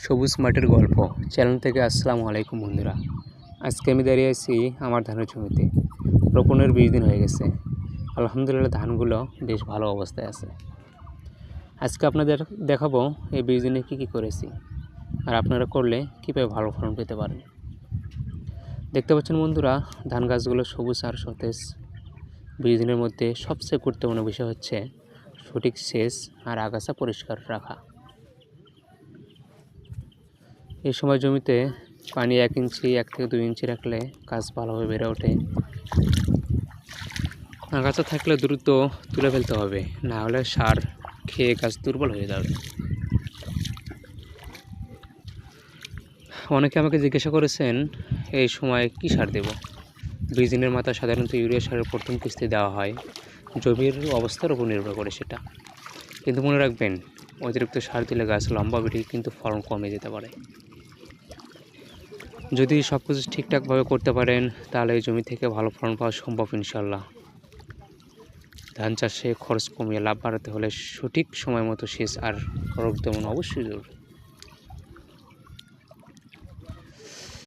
সবুজ মাঠের গল্প চ্যানেল থেকে আসসালামু আলাইকুম বন্ধুরা। আজকে আমি দাঁড়িয়ে আছি আমার ধানের জমিতে। রোপণের 20 দিন হয়ে গেছে। আলহামদুলিল্লাহ ধানগুলো বেশ ভালো অবস্থায় আছে। আজকে আপনাদের দেখাবো এই 20 দিনে কী করেছি, আর আপনারা করলে কীভাবে ভালো ফলন পেতে পারেন। দেখতে পাচ্ছেন বন্ধুরা, ধান গাছগুলো সবুজ আর সতেজ। 20 দিনের মধ্যে সবচেয়ে গুরুত্বপূর্ণ বিষয় হচ্ছে সঠিক সেচ আর আগাছা পরিষ্কার রাখা। এই সময় জমিতে পানি 1 থেকে 2 ইঞ্চি রাখলে গাছ ভালোভাবে বেড়ে ওঠে। আগাছা থাকলে দ্রুত তুলে ফেলতে হবে, না হলে সার খেয়ে গাছ দুর্বল হয়ে যাবে। অনেকে আমাকে জিজ্ঞাসা করেছেন এই সময় কী সার দেব। 20 দিনের মাথায় সাধারণত ইউরিয়া সারের প্রথম কিস্তি দেওয়া হয়। জমির অবস্থার উপর নির্ভর করে সেটা, কিন্তু মনে রাখবেন অতিরিক্ত সার দিলে গাছ লম্বা বেড়ে কিন্তু ফলন কমে যেতে পারে। যদি সব কিছু ঠিকঠাকভাবে করতে পারেন তাহলে এই জমি থেকে ভালো ফলন পাওয়া সম্ভব ইনশাল্লাহ। ধান চাষে খরচ কমিয়ে লাভ বাড়াতে হলে সঠিক সময় মতো সেচ আর রোগ দমন অবশ্যই জরুরি।